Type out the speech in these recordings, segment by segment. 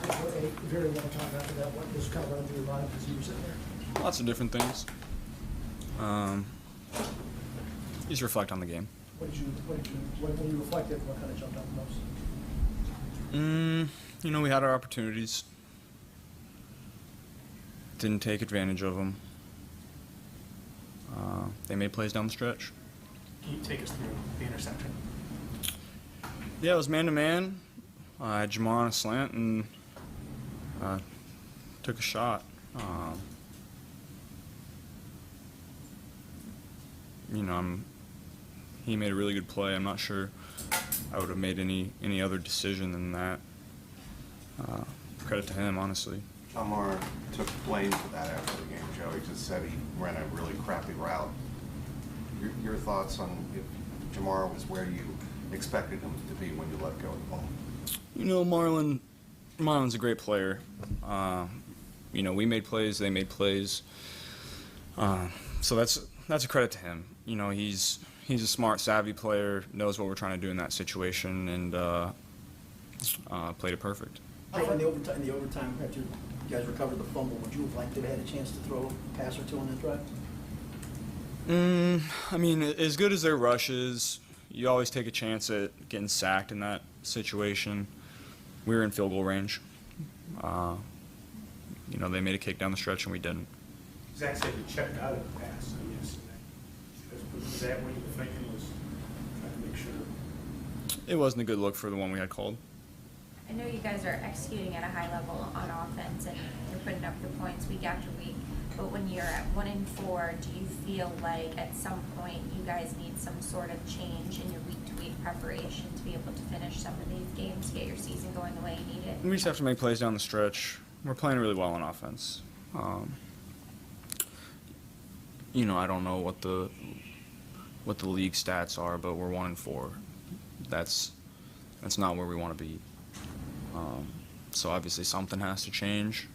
talking for a very long time after that. What was kind of running through your mind as you were sitting there? Lots of different things. Just reflect on the game. When you reflected, what kind of jumped out the most? We had our opportunities. Didn't take advantage of them. They made plays down the stretch. Can you take us through the interception? Yeah, it was man-to-man. I had Jamar on a slant and took a shot. He made a really good play. I'm not sure I would have made any other decision than that. Credit to him, honestly. Jamar took blame for that after the game, Joe. He just said he ran a really crappy route. Your thoughts on if Jamar was where you expected him to be when you let go of the ball? Marlon's a great player. We made plays, they made plays. So that's a credit to him. He's a smart, savvy player, knows what we're trying to do in that situation, and played it perfect. In the overtime, after you guys recovered the fumble, would you have liked to have had a chance to throw a pass or two on that drive? As good as their rush is, you always take a chance at getting sacked in that situation. We were in field goal range. They made a kick down the stretch and we didn't. Zach said you checked out of the pass yesterday. Was that what you were thinking, was trying to make sure? It wasn't a good look for the one we had called. I know you guys are executing at a high level on offense and you're putting up the points week after week, but when you're at 1-4, do you feel like at some point you guys need some sort of change in your week-to-week preparation to be able to finish some of these games, get your season going the way you need it? We just have to make plays down the stretch. We're playing really well on offense. I don't know what the league stats are, but we're 1-4. That's not where we want to be. So obviously something has to change.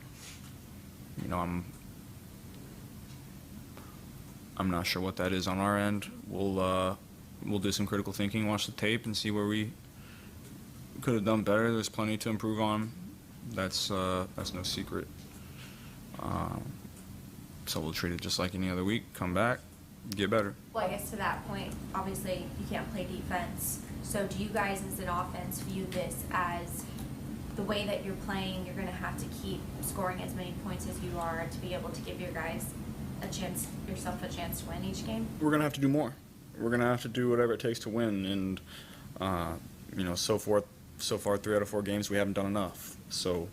I'm not sure what that is on our end. We'll do some critical thinking, watch the tape, and see where we could have done better. There's plenty to improve on. That's no secret. So we'll treat it just like any other week. Come back, get better. Well, I guess to that point, obviously you can't play defense. So do you guys as an offense view this as the way that you're playing, you're going to have to keep scoring as many points as you are to be able to give your guys yourself a chance to win each game? We're going to have to do more. We're going to have to do whatever it takes to win. And, so far 3 out of 4 games, we haven't done enough. So,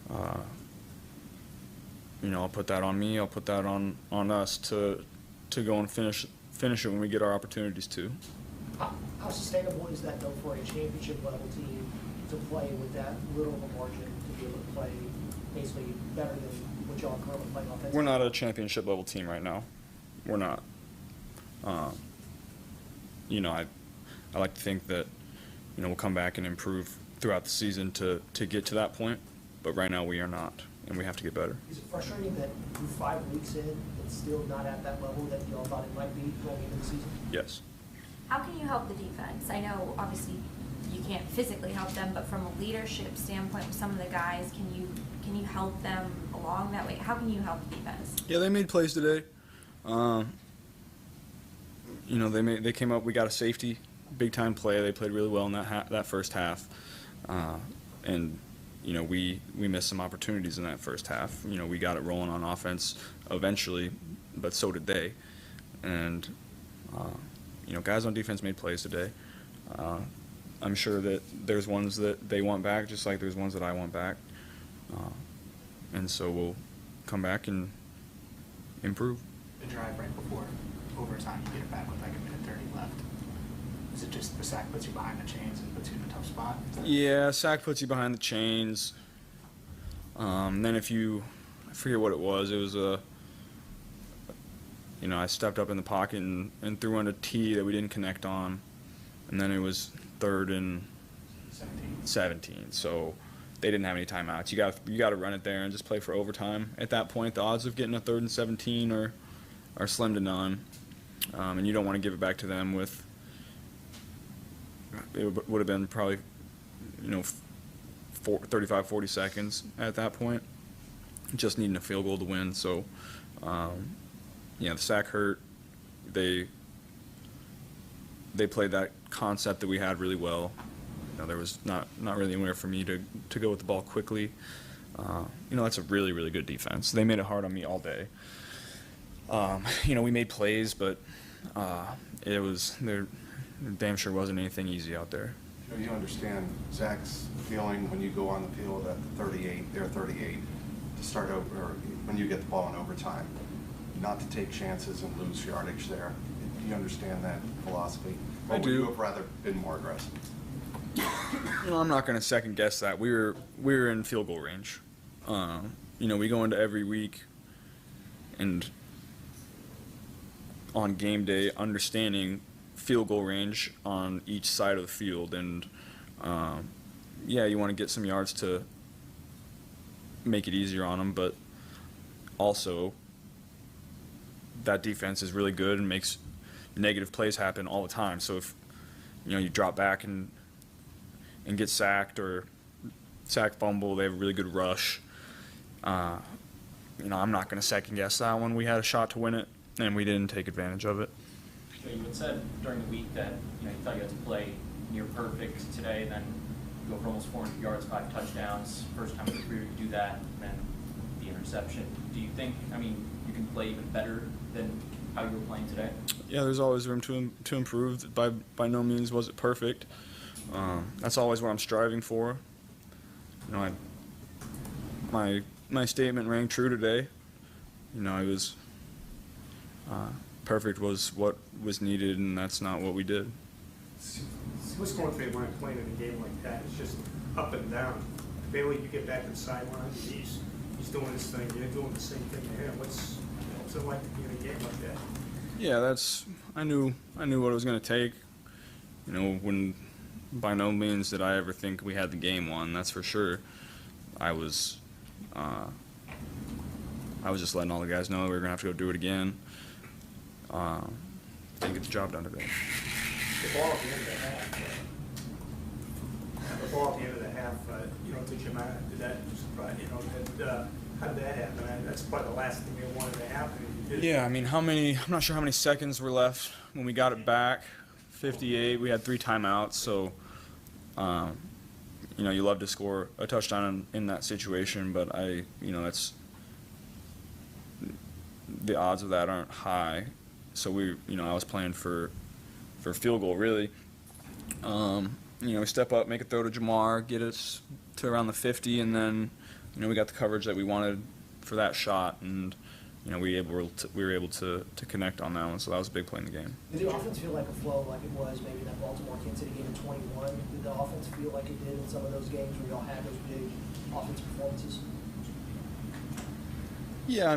I'll put that on me. I'll put that on us to go and finish it when we get our opportunities to. How sustainable is that, though, for a championship level team to play with that little of a margin to be able to play basically better than what y'all are currently playing offensively? We're not a championship level team right now. We're not. I like to think that we'll come back and improve throughout the season to get to that point, but right now we are not, and we have to get better. Is it frustrating that you're 5 weeks in, it's still not at that level that y'all thought it might be going into the season? Yes. How can you help the defense? I know obviously you can't physically help them, but from a leadership standpoint with some of the guys, can you help them along that way? How can you help the defense? Yeah, they made plays today. They came up. We got a safety, big time play. They played really well in that first half, and we missed some opportunities in that first half. We got it rolling on offense eventually, but so did they. And guys on defense made plays today. I'm sure that there's ones that they want back, just like there's ones that I want back. And so we'll come back and improve. The drive right before overtime, you get it back with like 1:30 left. Is it just the sack puts you behind the chains and puts you in a tough spot? Yeah, sack puts you behind the chains. Then I forget what it was. It was I stepped up in the pocket and threw on a tee that we didn't connect on. And then it was 3rd and 17. So they didn't have any timeouts. You got to run it there and just play for overtime. At that point, the odds of getting a 3rd and 17 are slim to none. And you don't want to give it back to them with. It would have been probably, 35, 40 seconds at that point, just needing a field goal to win. So, yeah, the sack hurt. They played that concept that we had really well. There was not really anywhere for me to go with the ball quickly. That's a really, really good defense. They made it hard on me all day. We made plays, but there damn sure wasn't anything easy out there. You understand Zach's feeling when you go on the field at the 38, they're 38, to start over, or when you get the ball in overtime, not to take chances and lose yardage there. Do you understand that philosophy? Or I do. Would you have rather been more aggressive? I'm not going to second guess that. We were in field goal range. We go into every week and on game day understanding field goal range on each side of the field, and you want to get some yards to make it easier on them, but also that defense is really good and makes negative plays happen all the time. So if you drop back and get sacked or sack fumble, they have a really good rush. I'm not going to second guess that one. We had a shot to win it, and we didn't take advantage of it. So you had said during the week that you thought you had to play near perfect today, then you go for almost 400 yards, 5 touchdowns. First time in your career you do that, and then the interception. Do you think, you can play even better than how you were playing today? Yeah, there's always room to improve. By no means was it perfect. That's always what I'm striving for. My statement rang true today. I was perfect was what was needed, and that's not what we did. What's going through your mind playing in a game like that? It's just up and down. Bailey, you get back to the sideline, he's doing his thing, you're doing the same thing to him. What's it like to be in a game like that? Yeah, I knew what it was going to take. When by no means did I ever think we had the game won. That's for sure. I was just letting all the guys know we were going to have to go do it again. Didn't get the job done today. The ball at the end of the half, to Jemima, did that surprise, how did that happen? That's probably the last thing they wanted to happen. Yeah, I'm not sure how many seconds were left when we got it back. 58, we had 3 timeouts, so, you love to score a touchdown in that situation, but that's, the odds of that aren't high. So I was playing for field goal, really. We step up, make a throw to Jamar, get us to around the 50, and then, we got the coverage that we wanted for that shot, and, we were able to connect on that one, so that was a big play in the game. Did the offense feel like a flow like it was maybe in that Baltimore Kansas City game in 21? Did the offense feel like it did in some of those games where y'all had those big offensive performances? Yeah,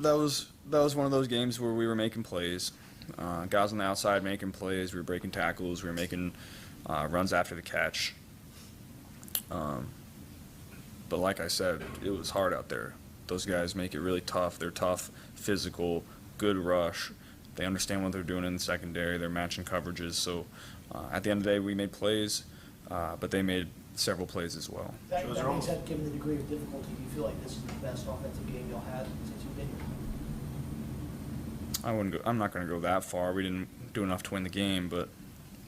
that was one of those games where we were making plays. Guys on the outside making plays. We were breaking tackles. We were making runs after the catch. But like I said, it was hard out there. Those guys make it really tough. They're tough, physical, good rush. They understand what they're doing in the secondary. They're matching coverages. So at the end of the day, we made plays, but they made several plays as well. That being said, given the degree of difficulty, do you feel like this is the best offensive game y'all had since you've been here? I'm not going to go that far. We didn't do enough to win the game, but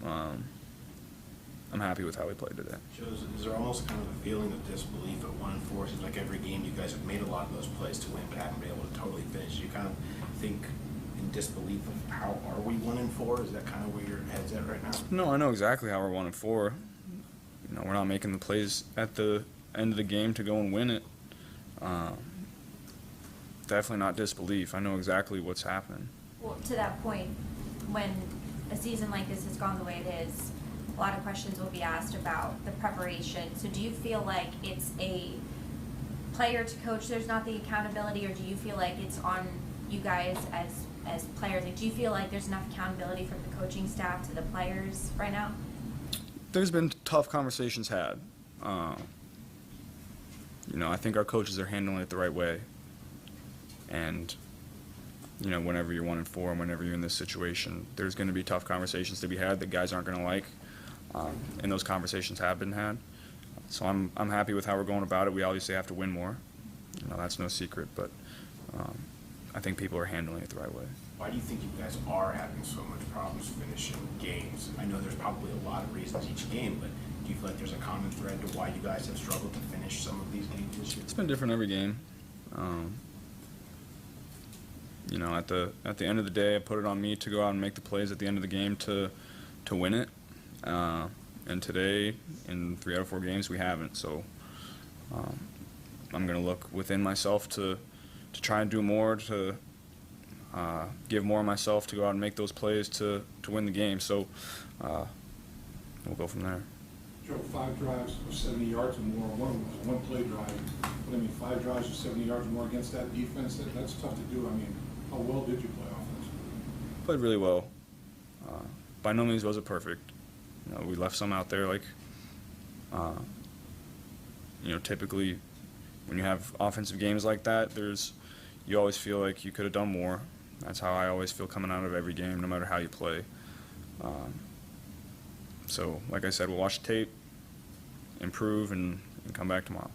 I'm happy with how we played today. Joe, is there almost kind of a feeling of disbelief at 1-4? Seems like every game you guys have made a lot of those plays to win, but haven't been able to totally finish. You kind of think in disbelief of how are we 1-4? Is that kind of where your head's at right now? No, I know exactly how we're 1-4. We're not making the plays at the end of the game to go and win it. Definitely not disbelief. I know exactly what's happening. Well, to that point, when a season like this has gone the way it is, a lot of questions will be asked about the preparation. So do you feel like it's a player to coach, there's not the accountability, or do you feel like it's on you guys as players? Like, do you feel like there's enough accountability from the coaching staff to the players right now? There's been tough conversations had. I think our coaches are handling it the right way. And, whenever you're 1-4 and whenever you're in this situation, there's going to be tough conversations to be had that guys aren't going to like. And those conversations have been had. So I'm happy with how we're going about it. We obviously have to win more. You know, that's no secret, but I think people are handling it the right way. Why do you think you guys are having so much problems finishing games? I know there's probably a lot of reasons each game, but do you feel like there's a common thread to why you guys have struggled to finish some of these games this year? It's been different every game. You know, at the end of the day, I put it on me to go out and make the plays at the end of the game to win it. And today, in 3 out of 4 games, we haven't. So I'm going to look within myself to try and do more, to give more of myself to go out and make those plays to win the game. So we'll go from there. Joe, 5 drives of 70 yards or more. One of them was a one-play drive. But I mean, 5 drives of 70 yards or more against that defense, that's tough to do. I mean, how well did you play offensively? Played really well. By no means was it perfect. You know, we left some out there, like, you know, typically when you have offensive games like that, you always feel like you could have done more. That's how I always feel coming out of every game, no matter how you play. So, like I said, we'll watch the tape, improve, and come back tomorrow.